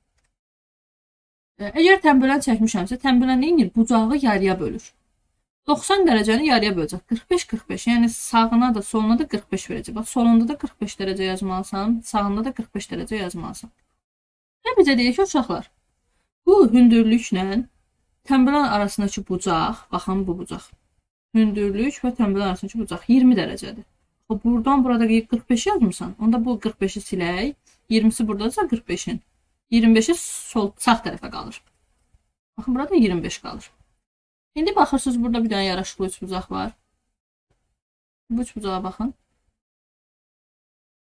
Əgər tənbələn çəkmişəmsə, tənbələn neyinir? Bucağı yarıya bölür. 90 dərəcəni yarıya böləcək. 45-45. Yəni sağına da, soluna da 45 verəcək. Bax, solunda da 45 dərəcə yazmalısan, sağında da 45 dərəcə yazmalısan. Və bizə deyək ki, uşaqlar, bu hündürlüklə tənbələn arasındakı bucaq, baxın bu bucaq. Hündürlük və tənbələn arasındakı bucaq 20 dərəcədir. Buradan burada 45 yazmırsan, onda bu 45-i silək. 20-si buradadırsa 45-in. 25-i sağ tərəfə qalır. Baxın, burada 25 qalır. İndi baxırsınız, burada bir dənə yaraşıqlı üçbucaq var. Bu üçbucağa baxın.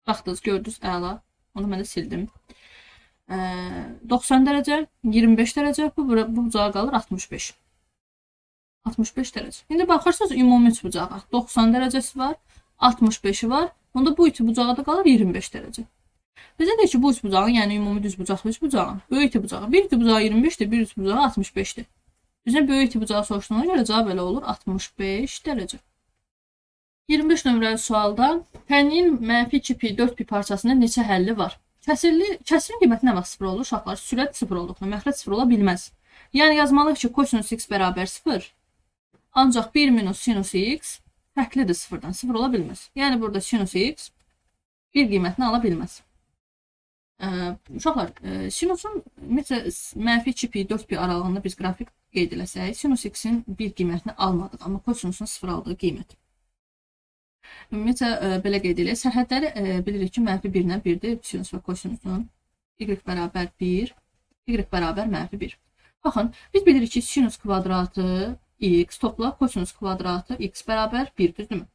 Baxdınız, gördünüz, əla. Onu mən də sildim. 90 dərəcə, 25 dərəcə, bu bucağa qalır 65. 65 dərəcə. İndi baxırsınız ümumi üç bucağa 90 dərəcəsi var, 65-i var. Onda bu iti bucağa da qalır 25 dərəcə. Bizə deyir ki, bu üç bucağın, yəni ümumi düz bucaqlı üç bucağın böyük iti bucağı. Bir iti bucağı 25-dir, bir iti bucağı 65-dir. Bizə böyük iti bucağı soruşduğuna görə cavab elə olur 65 dərəcə. 25 nömrəli sualda tənyin -2pi 4pi parçasının neçə həlli var? Kəsirin qiyməti nə vaxt 0 olur? Uşaqlar, sürət 0 olduqda məxrəc 0 ola bilməz. Yəni yazmalıyıq ki, kosinus x bərabər 0. Ancaq 1 minus sinus x fərqlidir 0-dan. 0 ola bilməz. Yəni burada sinus x bir qiymətini ala bilməz. Uşaqlar, sinusun -2pi 4pi aralığında biz qrafik qeyd eləsək, sinus x-in bir qiymətini almadıq, amma kosinusun 0 aldığı qiymət. Ümumiyyətlə, belə qeyd eləyək, sərhədləri bilirik ki, -1-lə 1-dir sinus və kosinusun. Y bərabər 1, y bərabər -1. Baxın, biz bilirik ki, sinus kvadratı x topla kosinus kvadratı x bərabər 1, düzdürmü?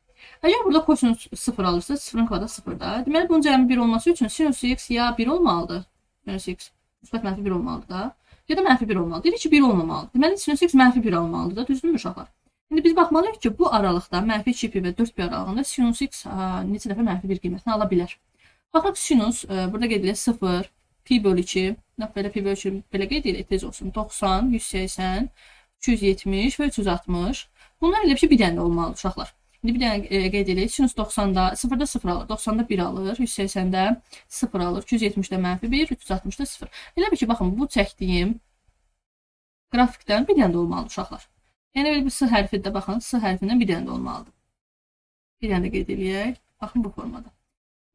Əgər burada kosinus 0 alırsa, 0-ın kvadratı 0-da. Deməli, bunun cəmi 1 olması üçün sinus x ya 1 olmalıdır. Sinus x müsbət -1 olmalıdır da. Ya da -1 olmalıdır. Dedik ki, 1 olmamalıdır. Deməli, sinus x -1 olmalıdır da, düzdürmü uşaqlar? İndi biz baxmalıyıq ki, bu aralıqda -2pi və 4pi aralığında sinus x neçə dəfə -1 qiymətini ala bilər. Baxaq, sinus, burada qeyd edilir 0, pi bölü 2, belə pi bölü 2 belə qeyd edilir, tez olsun, 90, 180, 270 və 360. Bunlar elə bir şey bir dənə olmalıdır uşaqlar. İndi bir dənə qeyd edirik, sinus 90-da 0-da 0 alır, 90-da 1 alır, 180-də 0 alır, 270-də -1, 360-da 0. Elə bir ki, baxın, bu çəkdiyim qrafikdən bir dənə də olmalıdır uşaqlar. Yəni, belə bir s hərfi də baxın, s hərfindən bir dənə də olmalıdır. Bir dənə də qeyd edək, baxın bu formada.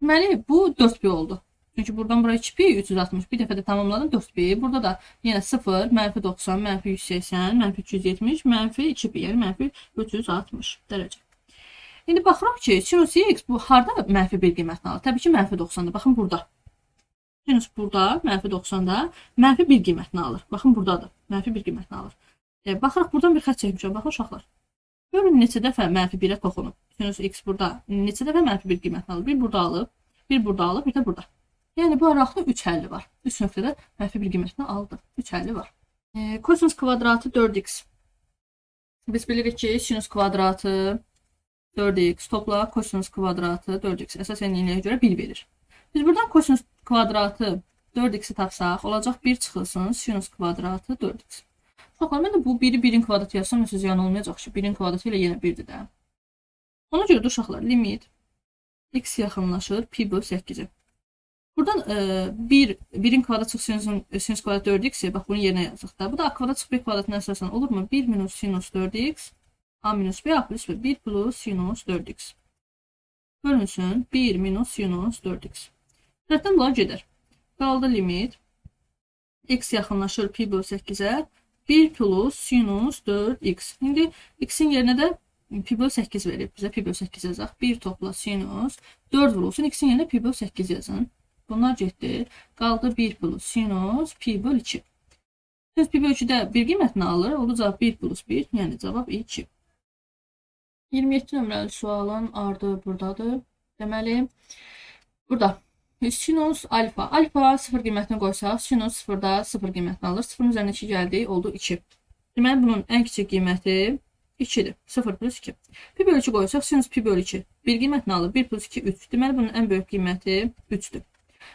Deməli, bu 4pi oldu. Çünki buradan buraya 2pi, 360, bir dəfə də tamamladım 4pi. Burada da yenə 0, -90, -180, -370, -2pi, yəni -360 dərəcə. İndi baxırıq ki, sinus x bu harda -1 qiymətini alır? Təbii ki, -90-da. Baxın burada. Sinus burada, -90-da -1 qiymətini alır. Baxın buradadır. -1 qiymətini alır. Baxırıq, buradan bir xətt çəkmişəm. Baxın, uşaqlar. Görün, neçə dəfə -1-ə toxunub. Sinus x burada neçə dəfə -1 qiymətini alır? Bir burada alıb, bir burada alıb, bir də burada. Yəni, bu araqda 3 həlli var. 3 nöqtədə -1 qiymətini aldı. 3 həlli var. Kosinus kvadratı 4x. Biz bilirik ki, sinus kvadratı 4x topla kosinus kvadratı 4x əsas enliyinə görə 1 verir. Biz buradan kosinus kvadratı 4x-i tapsaq, olacaq 1 çıxılsın sinus kvadratı 4x. Uşaqlar, mən də bu 1-i 1-in kvadratı yazsam, siz yəni olmayacaq ki, 1-in kvadratı ilə yenə 1-dir də. Ona görə də uşaqlar, limit x yaxınlaşır pi bölü 8-i. Buradan 1-in kvadratı çıxır sinus kvadratı 4x, bax bunu yerinə yazıq da. Bu da a kvadrat çıxır b kvadratına əsasən olurmu? 1 minus sinus 4x a minus b a plus b 1 plus sinus 4x. Bölünsün 1 minus sinus 4x. Zaten bunlar gedər. Qaldı limit x yaxınlaşır pi bölü 8-ə 1 plus sinus 4x. İndi x'in yerinə də pi bölü 8 verib. Bizə pi bölü 8 yazaq. 1 topla sinus 4 vurulsun. X'in yerinə pi bölü 8 yazın. Bunlar getdi. Qaldı 1 plus sinus pi bölü 2. Sinus pi bölü 2-də bir qiymətini alır. Oldu cavab 1 plus 1. Yəni cavab 2. 27 nömrəli sualın ardı buradadır. Deməli, burada sinus alfa. Alfa 0 qiymətini qoysaq, sinus 0-da 0 qiymətini alır. 0-ın üzərində 2 gəldi, oldu 2. Deməli, bunun ən kiçik qiyməti 2-dir. 0 plus 2. Pi bölü 2 qoysaq, sinus pi bölü 2 bir qiymətini alır. 1 plus 2, 3. Deməli, bunun ən böyük qiyməti 3-dür.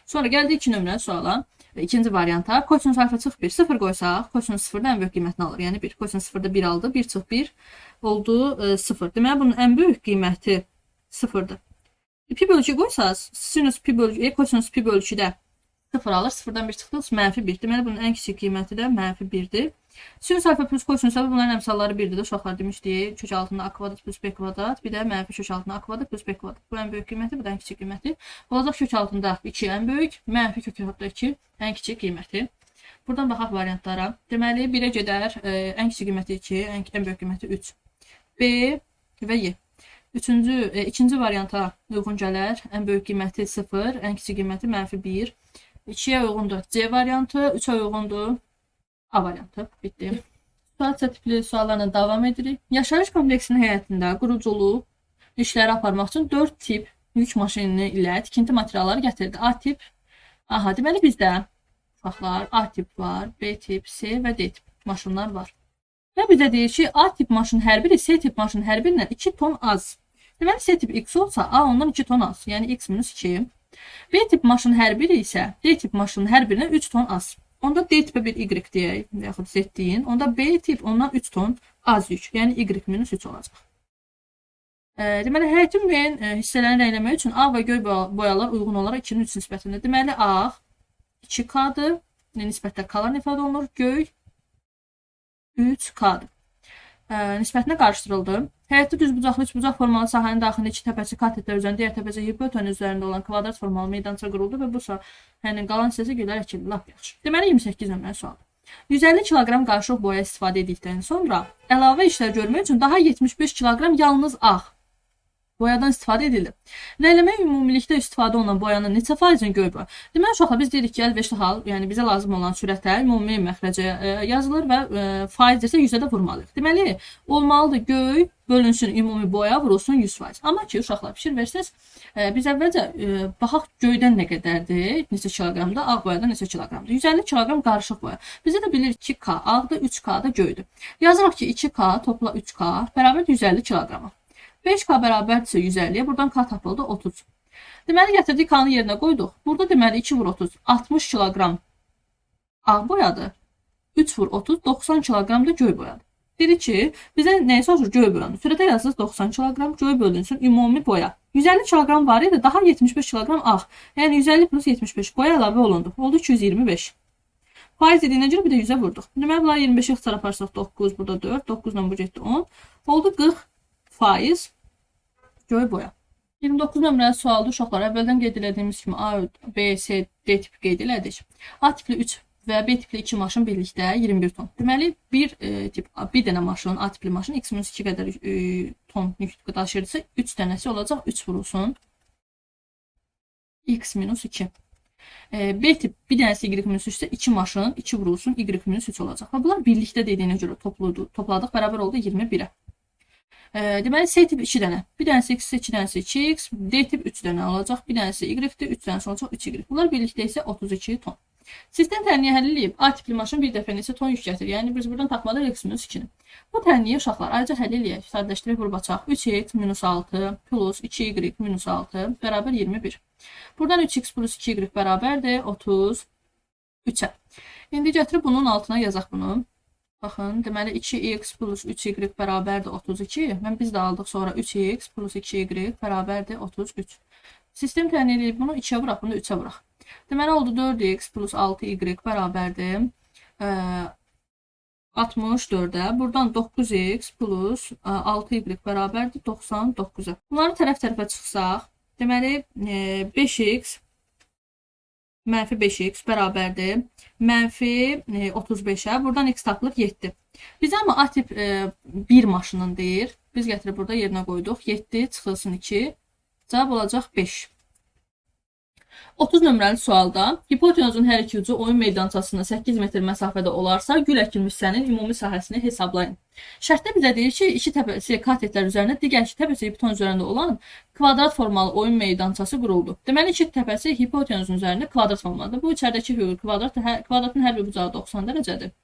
Sonra gəldi 2 nömrəli suala. İkinci varianta. Kosinus alfa çıx 1. 0 qoysaq, kosinus 0-da ən böyük qiymətini alır. Yəni 1. Kosinus 0-da 1 aldı. 1 çıx 1 oldu 0. Deməli, bunun ən böyük qiyməti 0-dır. Pi bölü 2 qoysaq, sinus pi bölü kosinus pi bölü 2-də 0 alır. 0-dan 1 çıxdı, -1. Deməli, bunun ən kiçik qiyməti də -1-dir. Sinus alfa plus kosinus alfa bunların əmsalları 1-dir. Uşaqlar demişdik. Kök altında a kvadrat plus b kvadrat. Bir də mənfi kök altında a kvadrat plus b kvadrat. Bu ən böyük qiyməti, bu da ən kiçik qiyməti. Olacaq kök altında 2 ən böyük, mənfi kök altında 2 ən kiçik qiyməti. Buradan baxaq variantlara. Deməli, 1-ə gedər, ən kiçik qiyməti 2, ən böyük qiyməti 3. B və Y. İkinci varianta uyğun gələr. Ən böyük qiyməti 0, ən kiçik qiyməti -1. 2-yə uyğundur C variantı, 3-ə uyğundur A variantı. Bitdi. Situasiya tipli suallarla davam edirik. Yaşayış kompleksinin həyətində quruculuq işləri aparmaq üçün 4 tip yük maşını ilə tikinti materialları gətirildi. A tip. Aha, deməli bizdə uşaqlar A tip var, B tip, C və D tip maşınlar var. Və bizə deyir ki, A tip maşının hər biri C tip maşının hər birindən 2 ton az. Deməli, C tip X olsa, A ondan 2 ton az. Yəni X minus 2. B tip maşının hər biri isə D tip maşının hər birindən 3 ton az. Onda D tipə bir Y deyək, yaxud Z deyin. Onda B tip ondan 3 ton az yük. Yəni Y minus 3 olacaq. Deməli, həyətin müəyyən hissələrini rəngləmək üçün ağ və göy boyalar uyğun olaraq 2-nin 3 nisbətində. Deməli, ağ 2K-dır. Nisbətlər kalan ifadə olunur. Göy 3K-dır. Nisbətinə qarışdırıldı. Həyətdə düzbucaqlı üçbucaq formalı sahənin daxilində iki təpəsi katetlər üzərində, digər təpəsi hipotenuz üzərində olan kvadrat formalı meydança quruldu və bu sahənin qalan hissəsi güllər əkildi. Lap yaxşı. Deməli, 28 nömrəli sualdır. 150 kiloqram qarışıq boya istifadə etdikdən sonra əlavə işlər görmək üçün daha 75 kiloqram yalnız ağ boyadan istifadə edilir. Rəngləmə ümumilikdə istifadə olunan boyanın neçə faizini göy boya? Deməli, uşaqlar, biz deyirik ki, əlverişli hal, yəni bizə lazım olan sürətə, ümumi məxrəcə yazılır və faiz desə 100-ə də vurmalıyıq. Deməli, olmalıdır göy bölünsün ümumi boya vurulsun 100%. Amma ki, uşaqlar, fikir versəz, biz əvvəlcə baxaq göydən nə qədərdir, neçə kiloqramda, ağ boyadan neçə kiloqramda. 150 kiloqram qarışıq boya. Bizə də bilir 2K ağdır, 3K da göydür. Yazırıq ki, 2K topla 3K bərabər 150 kiloqrama. 5K bərabərdirsə 150-yə, buradan K tapıldı 30. Deməli, gətirdik K-nı yerinə qoyduq. Burada deməli 2 vur 30, 60 kiloqram ağ boyadır. 3 vur 30, 90 kiloqram da göy boyadır. Dedi ki, bizə nəyə soruşur? Göy boyanı. Sürətə yazsınız 90 kiloqram, göy bölünsün ümumi boya. 150 kiloqram var idi, daha 75 kiloqram ağ. Yəni 150 plus 75 boya əlavə olundu. Oldu 225. Faiz dediyinə görə bir də 100-ə vurduq. Deməli, bunlar 25-i ixtisar aparsaq 9, burada 4, 9 ilə bu getdi 10. Oldu 40% göy boya. 29 nömrəli sualda uşaqlar əvvəldən qeyd etdiyimiz kimi A, B, C, D tipi qeyd elədik. A tipli 3 və B tipli 2 maşın birlikdə 21 ton. Deməli, bir dənə maşın, A tipli maşın x-2 qədər ton yük daşıyırsa, 3 dənəsi olacaq, 3 vurulsun x-2. B tip bir dənəsi y-3 isə 2 maşın, 2 vurulsun y-3 olacaq. Və bunlar birlikdə dediyinə görə topladıq, bərabər oldu 21-ə. Deməli, C tip 2 dənə. Bir dənəsi x, 2 dənəsi 2x, D tip 3 dənə olacaq. Bir dənəsi y-dir, 3 dənəsi olacaq 3y. Bunlar birlikdə isə 32 ton. Sistem tənliyi həll edib A tipli maşın bir dəfə neçə ton yük gətirir. Yəni biz buradan tapmadıq x-2-ni. Bu tənliyi uşaqlar ayrıca həll eləyək. Sadələşdirib vurub açaq. 3x-6 plus 2y-6 bərabər 21. Buradan 3x plus 2y bərabərdir 33-ə. İndi gətirib bunun altına yazaq bunu. Baxın, deməli 2x plus 3y bərabərdir 32. Mən biz də aldıq sonra 3x plus 2y bərabərdir 33. Sistem təyin edib bunu 2-yə vuraq, bunu 3-ə vuraq. Deməli oldu 4x plus 6y bərabərdir 64-ə. Buradan 9x plus 6y bərabərdir 99-a. Bunları tərəf-tərəfə çıxsaq, deməli 5x mənfi 5x bərabərdir mənfi 35-ə. Buradan x tapılır 7. Bizə amma A tip 1 maşının deyir. Biz gətirib burada yerinə qoyduq. 7 çıxılsın 2. Cavab olacaq 5. 30 nömrəli sualda hipotenuzun hər iki ucu oyun meydançasına 8 metr məsafədə olarsa, gül əkilmiş hissənin ümumi sahəsini hesablayın. Şərtdə bizə deyir ki, iki təpəsi katetlər üzərində, digər iki təpəsi hipotenuz üzərində olan kvadrat formalı oyun meydançası quruldu. Deməli, iki təpəsi hipotenuzun üzərində kvadrat formalıdır. Bu içəridəki kvadratın hər bir bucağı 90 dərəcədir.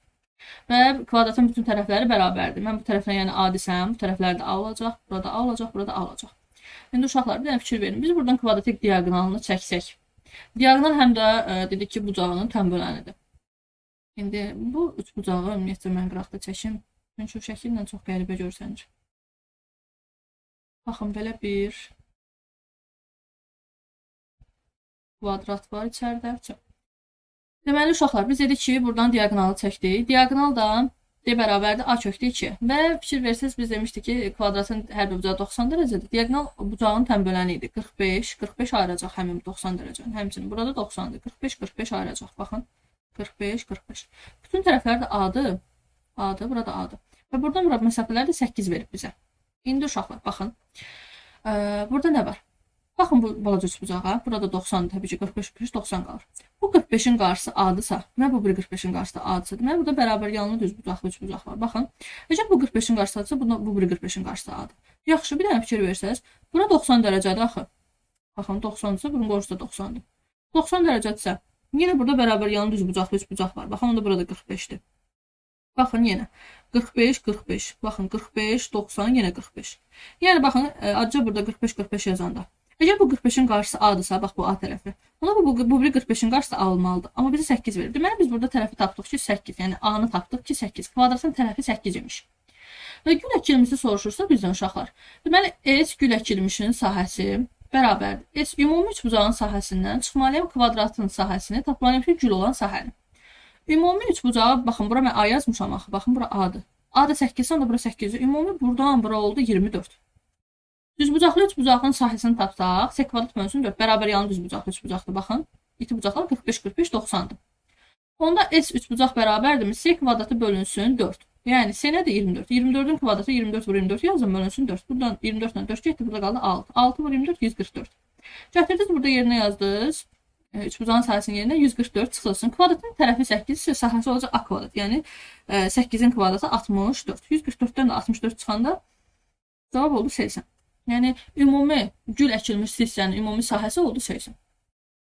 Və kvadratın bütün tərəfləri bərabərdir. Mən bu tərəfdən yəni A desəm, bu tərəflər də A olacaq, burada A olacaq, burada A olacaq. İndi uşaqlar, bir dənə fikir verin. Biz buradan kvadratik diaqonalını çəksək. Diaqonal həm də dedik ki, bucağının tən bölənidir. İndi bu üç bucağı ümumiyyətcə mən qıraqda çəkim. Çünki o şəkillə çox qəribə görsənir. Baxın, belə bir kvadrat var içəridə. Deməli, uşaqlar, biz dedik ki, buradan diaqonalı çəkdik. Diaqonal da D bərabərdir A kökdə 2. Və fikir versəz, biz demişdik ki, kvadratın hər bir bucağı 90 dərəcədir. Diaqonal bucağın tən böləni idi. 45 ayıracaq həmin 90 dərəcəni. Həmçinin burada 90-dır. 45 ayıracaq. Baxın. 45. Bütün tərəflər də A-dır. A-dır, burada A-dır. Və buradan bura məsafələr də 8 verib bizə. İndi uşaqlar, baxın. Burada nə var? Baxın bu balaca üçbucağa. Burada 90, təbii ki 45 90 qalır. Bu 45-in qarşısı A-dırsa, və bu bir 45-in qarşısı da A-dırsa, deməli burada bərabər yanlı düz bucaqlı üçbucaq var. Baxın. Əgər bu 45-in qarşısıdırsa, bu bir 45-in qarşısı A-dır. Yaxşı, bir dənə fikir versəz, bura 90 dərəcədir axı. Baxın, 90-dırsa, bunun qarşısı da 90-dır. 90 dərəcədirsə, yenə burada bərabər yanlı düz bucaqlı üçbucaq var. Baxın, onda burada 45-dir. Baxın yenə. 45, 45. Baxın 45, 90, yenə 45. Yəni baxın, acaba burada 45, 45 yazanda. Əgər bu 45-in qarşısı A-dırsa, bax bu A tərəfi. Ona bu biri 45-in qarşısı A olmalıdır. Amma bizə 8 verir. Deməli biz burada tərəfi tapdıq ki 8. Yəni A-nı tapdıq ki 8. Kvadratın tərəfi 8 imiş. Və gül əkilmişi soruşursa bizdən uşaqlar. Deməli S gül əkilmişinin sahəsi bərabərdir. S ümumi üçbucağın sahəsindən çıxmalıyam kvadratın sahəsini, tapmalıyam ki gül olan sahəni. Ümumi üçbucağa baxın, bura mən A yazmışam axı. Baxın bura A-dır. A da 8, onda bura 8-dir. Ümumi buradan bura oldu 24. Düzbucaqlı üçbucağın sahəsini tapsaq, S kvadrat bölünsün 4 bərabər yanı düzbucaqlı üçbucaqdır. Baxın, iti bucaqlar 45, 45, 90-dır. Onda S üçbucaq bərabərdirmi? S kvadratı bölünsün 4. Yəni S nədir? 24. 24-ün kvadratı 24 vur 24 yazın, bölünsün 4. Buradan 24 ilə 4 getdi, burada qaldı 6. 6 vur 24, 144. Gətirdiniz, burada yerinə yazdınız. Üçbucağın sahəsinin yerinə 144 çıxılsın. Kvadratın tərəfi 8, sahəsi olacaq A kvadrat. Yəni 8-in kvadratı 64. 144-dən də 64 çıxanda cavab oldu 80. Yəni ümumi gül əkilmiş hissənin ümumi sahəsi oldu 80.